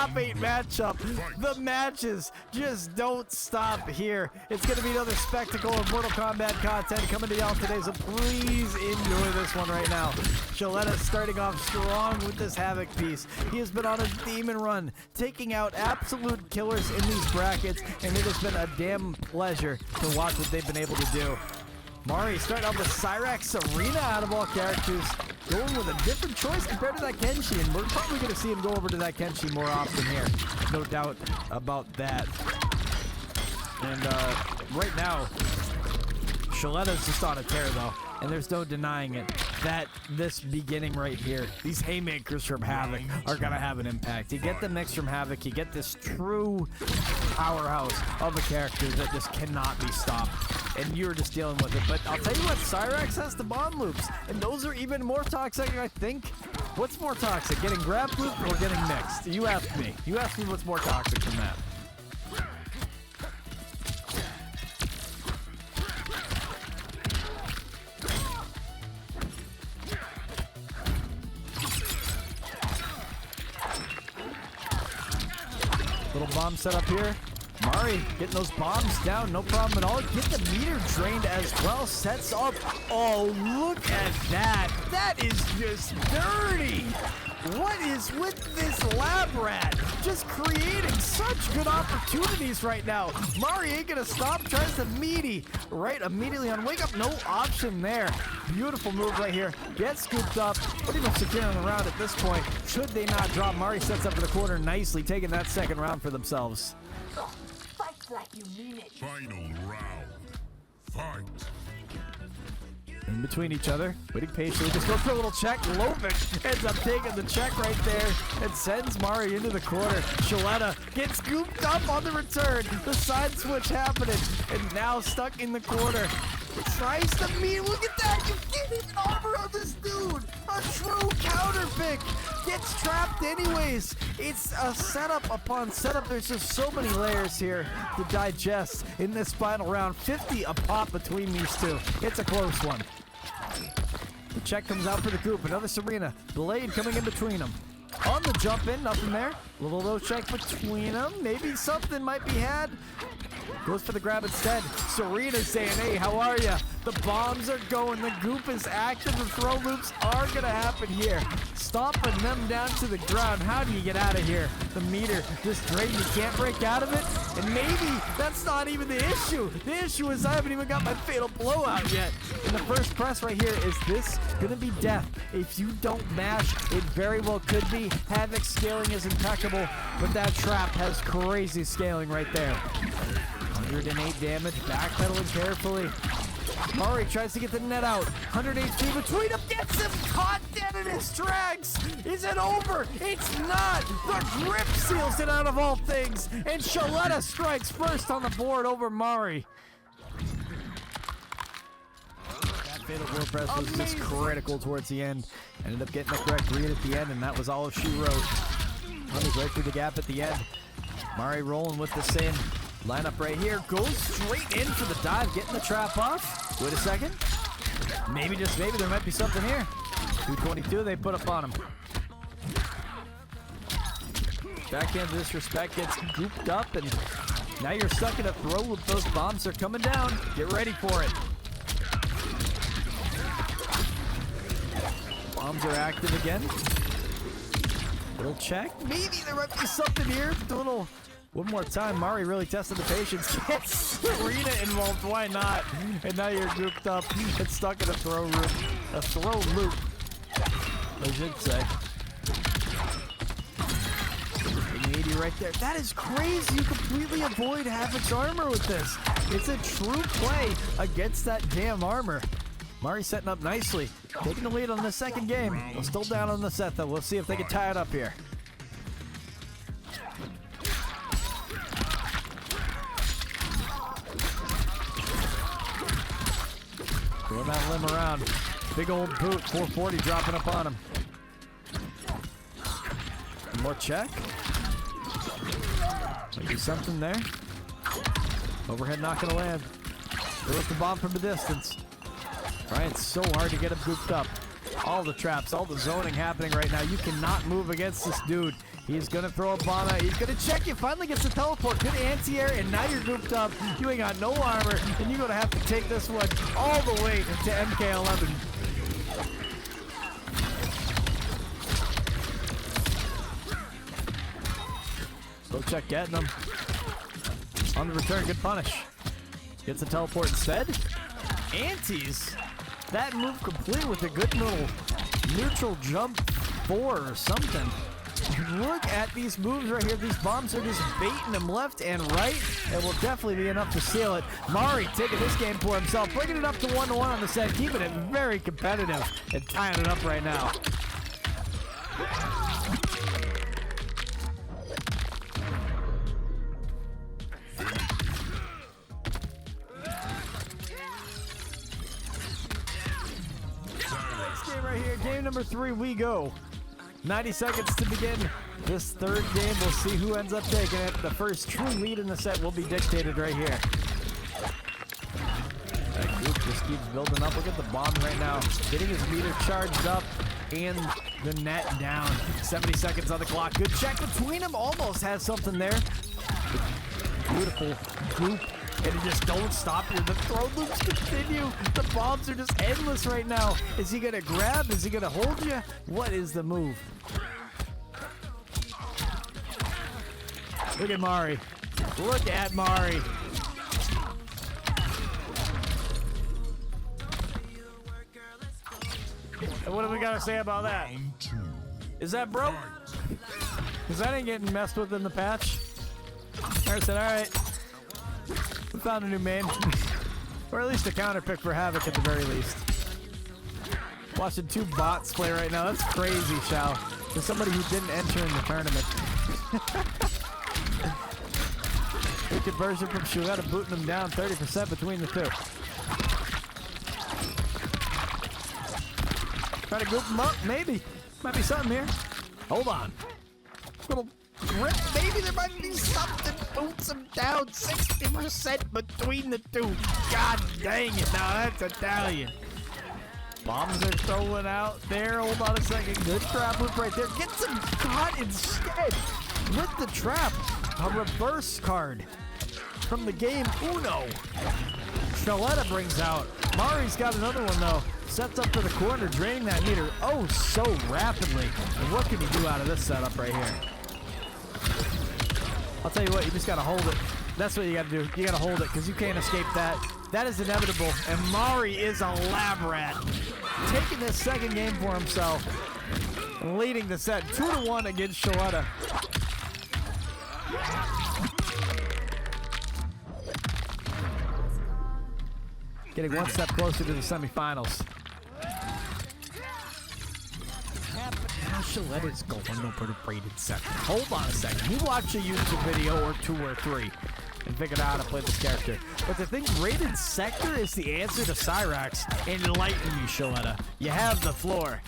top 8 matchup. The matches just don't stop here. It's going to be another spectacle of Mortal Kombat content coming to y'all today, so please enjoy this one right now. Shuletah starting off strong with this Havoc piece. He has been on a demon run, taking out absolute killers in these brackets, and it has been a damn pleasure to watch what they've been able to do. Mari starting off with Cyrax Arena out of all characters, going with a different choice compared to that Kenshi, and we're probably going to see him go over to that Kenshi more often here. No doubt about that. And right now, Shuletah's just on a tear though, and there's no denying it. That this beginning right here, these haymakers from Havoc are going to have an impact. You get the mix from Havoc, you get this true powerhouse of a character that just cannot be stopped, and you're just dealing with it. But I'll tell you what, Cyrax has the bomb loops, and those are even more toxic, I think. What's more toxic, getting grab looped or getting mixed? You ask me. You ask me what's more toxic than that. Little bomb set up here. Mari getting those bombs down, no problem at all. Get the meter drained as well. Sets up. Oh, look at that. That is just dirty. What is with this lab rat? Just creating such good opportunities right now. Mari ain't gonna stop. Tries the meaty right immediately on wake up. No option there. Beautiful move right here. Gets scooped up. Pretty much securing the round at this point. Should they not drop, Mari sets up in the corner nicely, taking that second round for themselves. Fight like you mean it. Final round. Fight. In between each other, waiting patiently, just go for a little check. Lovic ends up taking the check right there and sends Mari into the corner. Shuletah gets scooped up on the return. The side switch happening, and now stuck in the corner. Tries to meet. Look at that! You can't even armor on this dude! A true counter pick! Gets trapped anyways! It's a setup upon setup. There's just so many layers here to digest in this final round. 50 a pop between these two. It's a close one. The check comes out for the Goop. Another Serena. Blade coming in between them. On the jump in, nothing there. Little low check between them. Maybe something might be had. Goes for the grab instead. Serena saying, hey, how are ya? The bombs are going. The Goop is active. The throw loops are going to happen here. Stomping them down to the ground. How do you get out of here? The meter just drained. You can't break out of it. And maybe that's not even the issue. The issue is I haven't even got my fatal blowout yet. And the first press right here, is this going to be death? If you don't mash, it very well could be. Havoc scaling is impeccable, but that trap has crazy scaling right there. 108 damage, backpedaling carefully. Mari tries to get the net out. 100 HP between them, gets him caught dead in his tracks. Is it over? It's not. The grip seals it out of all things, and Shuletah strikes first on the board over Mari. That fatal world press was just critical towards the end. Ended up getting the correct read at the end, and that was all she wrote. Runs right through the gap at the end. Mari rolling with the same lineup right here. Goes straight in for the dive, getting the trap off. Wait a second. Maybe, just maybe, there might be something here. 222 they put up on him. Backhand disrespect gets gooped up, and now you're stuck in a throw loop. Those bombs are coming down. Get ready for it. Bombs are active again. Little check. Maybe there might be something here. A little. One more time. Mari really tested the patience. Gets Serena involved. Why not? And now you're grouped up and stuck in a throw loop. A throw loop, I should say. 80 right there. That is crazy. You completely avoid Havoc's armor with this. It's a true play against that damn armor. Mari setting up nicely. Taking the lead on the second game. We're still down on the set, though. We'll see if they can tie it up here. Throwing that limb around. Big old boot. 440 dropping up on him. One more check. Maybe something there. Overhead not going to land. There was the bomb from a distance. Trying so hard to get him gooped up. All the traps, all the zoning happening right now. You cannot move against this dude. He's gonna throw a bomb out. He's gonna check you. Finally gets the teleport. Good anti-air, and now you're grouped up. You ain't got no armor, and you're gonna have to take this one all the way to MK11. Go check getting him. On the return, good punish. Gets the teleport instead. Antis. That move complete with a good little neutral jump 4 or something. Look at these moves right here. These bombs are just baiting him left and right. It will definitely be enough to seal it. Mari taking this game for himself, bringing it up to 1-1 on the set, keeping it very competitive and tying it up right now. Right here, game number 3, we go. 90 seconds to begin this third game. We'll see who ends up taking it. The first true lead in the set will be dictated right here. That group just keeps building up. Look at the bomb right now. Getting his meter charged up and the net down. 70 seconds on the clock. Good check between them. Almost has something there. Beautiful group. And it just don't stop here. The throw loops continue. The bombs are just endless right now. Is he gonna grab? Is he gonna hold you? What is the move? Look at Mari. Look at Mari. And what do we gotta say about that? Is that broke? Because that ain't getting messed with in the patch. I said, all right. We found a new main. Or at least a counter pick for Havoc at the very least. Watching 2 bots play right now. That's crazy, Shao. For somebody who didn't enter in the tournament. Good conversion from Shuletah, booting them down 30% between the 2. Try to group them up, maybe. Might be something here. Hold on. Little grip, maybe there might be something. Boots him down 60% between the 2. God dang it, now that's Italian. Bombs are throwing out there. Hold on a second. Good trap loop right there. Gets him caught instead with the trap. A reverse card from the game Uno. Shuletah brings out. Mari's got another one though. Sets up to the corner, draining that meter oh so rapidly. And what can he do out of this setup right here? I'll tell you what, you just gotta hold it. That's what you gotta do. You gotta hold it because you can't escape that. That is inevitable. And Mari is a lab rat. Taking this second game for himself. Leading the set 2-1 against Shuletah. Getting one step closer to the semifinals. Now Shuletah's going over the braided sector. Hold on a second. You watch a YouTube video or 2 or 3 and figure out how to play this character. But the thing, braided sector is the answer to Cyrax. Enlighten me, Shuletah. You have the floor.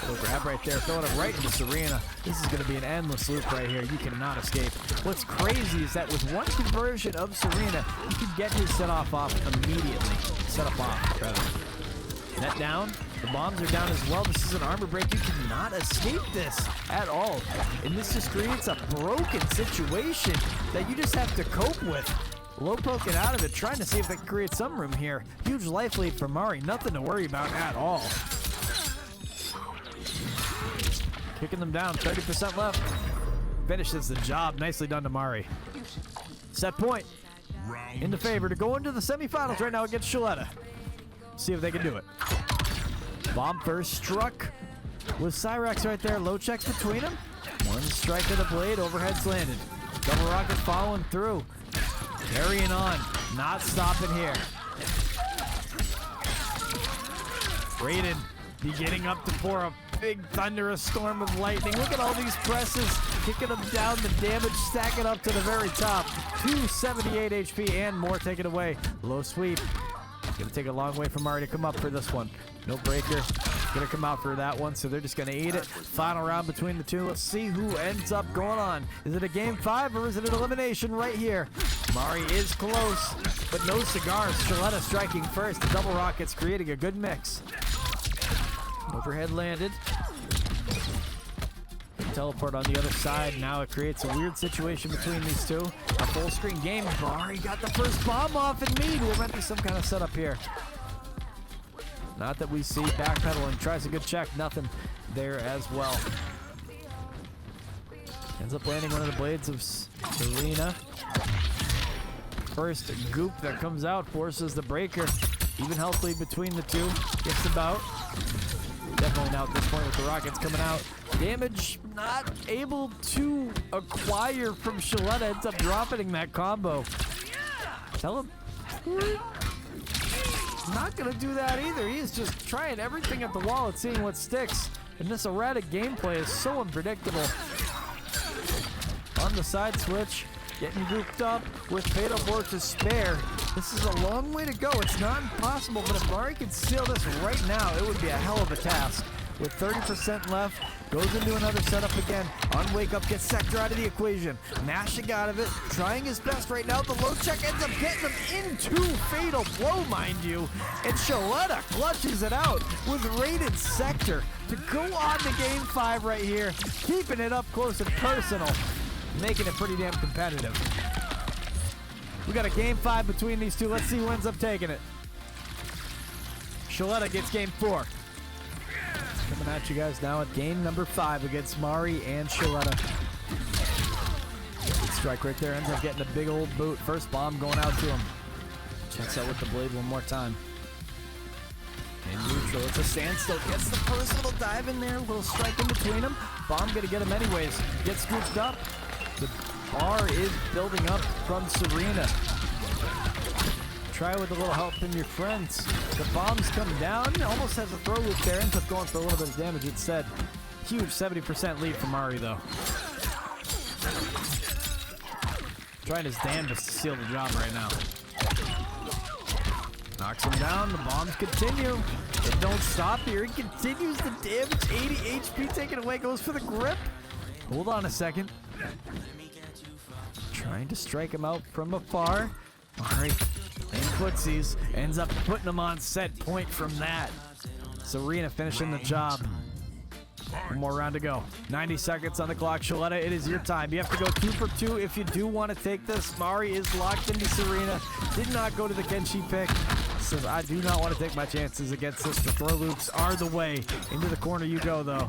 Little grab right there, throwing it right into Serena. This is going to be an endless loop right here. You cannot escape. What's crazy is that with one conversion of Serena, you can get his set-off off immediately. Set-up off, rather. Net down. The bombs are down as well. This is an armor break. You cannot escape this at all. And this just creates a broken situation that you just have to cope with. Low poking out of it, trying to see if they can create some room here. Huge life lead for Mari. Nothing to worry about at all. Kicking them down, 30% left. Finishes the job. Nicely done to Mari. Set point. Into favor to go into the semifinals right now against Shuletah. See if they can do it. Bomb first struck with Cyrax right there. Low checks between them. One strike of the blade. Overhead's landed. Double rocket following through. Carrying on. Not stopping here. Raiden beginning up to pour a big thunderous storm of lightning. Look at all these presses. Kicking them down. The damage stacking up to the very top. 278 HP and more. Take it away. Low sweep. Gonna take a long way for Mari to come up for this one. No breaker. Gonna come out for that one, so they're just gonna eat it. Final round between the two. Let's see who ends up going on. Is it a game 5 or is it an elimination right here? Mari is close, but no cigars. Shuletah striking first. The double rockets creating a good mix. Overhead landed. Teleport on the other side. Now it creates a weird situation between these two. A full screen game. Mari got the first bomb off in Mead. There might be some kind of setup here. Not that we see. Backpedaling. Tries a good check. Nothing there as well. Ends up landing one of the blades of Serena. First goop that comes out forces the breaker. Even health lead between the two. Gets about. Definitely now at this point with the rockets coming out. Damage not able to acquire from Shuletah. Ends up dropping that combo. Tell him. Not gonna do that either. He is just trying everything at the wall and seeing what sticks. And this erratic gameplay is so unpredictable. On the side switch, getting grouped up with Fatal Board to spare. This is a long way to go. It's not impossible, but if Mari can seal this right now, it would be a hell of a task. With 30% left, goes into another setup again. On wake up, gets Sector out of the equation. Mashing out of it, trying his best right now. The low check ends up getting him into Fatal Blow, mind you. And Shuletah clutches it out with rated Sector to go on to game 5 right here. Keeping it up close and personal, making it pretty damn competitive. We got a game 5 between these two. Let's see who ends up taking it. Shuletah gets game 4. Coming at you guys now at game number 5 against Mari and Shuletah. Strike right there, ends up getting a big old boot. First bomb going out to him. Checks out with the blade one more time. In neutral, it's a standstill. Gets the first little dive in there, a little strike in between them. Bomb gonna get him anyways. Gets scooped up. The bar is building up from Serena. Try with a little help from your friends. The bombs come down. Almost has a throw loop there. Ends up going for a little bit of damage instead. Huge 70% lead for Mari though. Trying his damnedest to seal the job right now. Knocks him down. The bombs continue. It don't stop here. He continues the damage. 80 HP taken away. Goes for the grip. Hold on a second. Trying to strike him out from afar. Mari and footsies ends up putting him on set point from that. Serena finishing the job. One more round to go. 90 seconds on the clock. Shuletah, it is your time. You have to go 2 for 2 if you do want to take this. Mari is locked into Serena. Did not go to the Kenshi pick. Says, I do not want to take my chances against this. The throw loops are the way. Into the corner you go, though.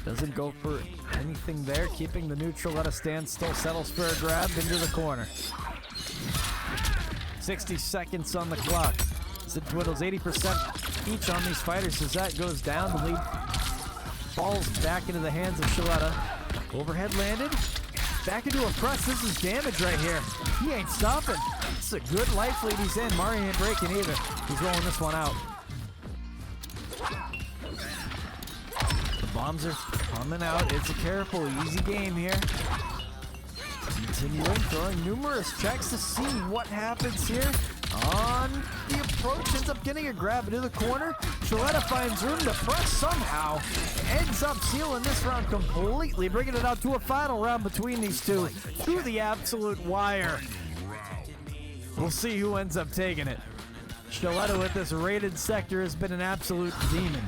Doesn't go for anything there. Keeping the neutral at a standstill. Settles for a grab into the corner. 60 seconds on the clock. As it dwindles 80% each on these fighters. As that goes down, the lead falls back into the hands of Shuletah. Overhead landed. Back into a press. This is damage right here. He ain't stopping. It's a good life lead he's in. Mari ain't breaking either. He's rolling this one out. The bombs are coming out. It's a careful, easy game here. Continuing, throwing numerous checks to see what happens here. On the approach, ends up getting a grab into the corner. Shuletah finds room to press somehow. Ends up sealing this round completely, bringing it out to a final round between these two. To the absolute wire. We'll see who ends up taking it. Shuletah with this rated Sector has been an absolute demon.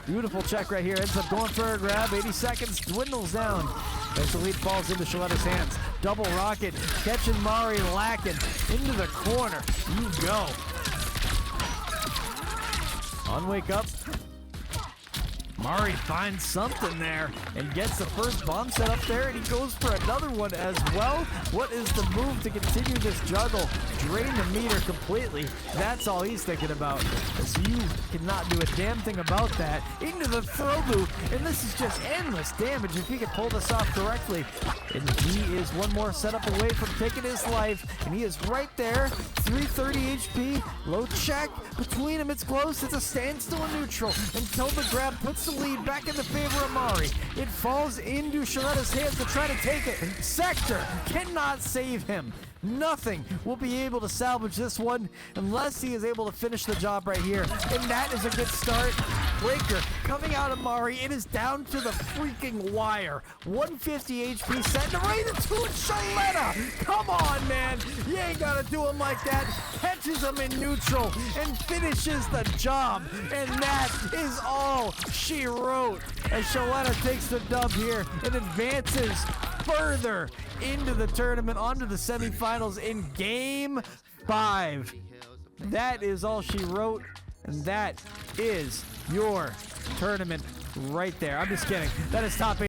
Beautiful check right here. Ends up going for a grab. 80 seconds, dwindles down. As the lead falls into Shuletah's hands. Double rocket, catching Mari lacking. Into the corner. You go. On wake up. Mari finds something there and gets the first bomb set up there, and he goes for another one as well. What is the move to continue this juggle? Drain the meter completely. That's all he's thinking about. As you cannot do a damn thing about that. Into the throw loop, and this is just endless damage if he can pull this off correctly. And he is one more setup away from taking his life, and he is right there. 330 HP, low check between him. It's close. It's a standstill in neutral until the grab puts the lead back in the favor of Mari. It falls into Shuletah's hands to try to take it. Sector cannot save him. Nothing will be able to salvage this one unless he is able to finish the job right here. And that is a good start. Breaker coming out of Mari. It is down to the freaking wire. 150 HP set right into it. Shuletah! Come on, man. You ain't gotta do him like that. Catches him in neutral and finishes the job. And that is all she wrote. As Shuletah takes the dub here and advances further into the tournament, onto the semifinals in Game 5. That is all she wrote, and that is your tournament right there. I'm just kidding. That is top 8.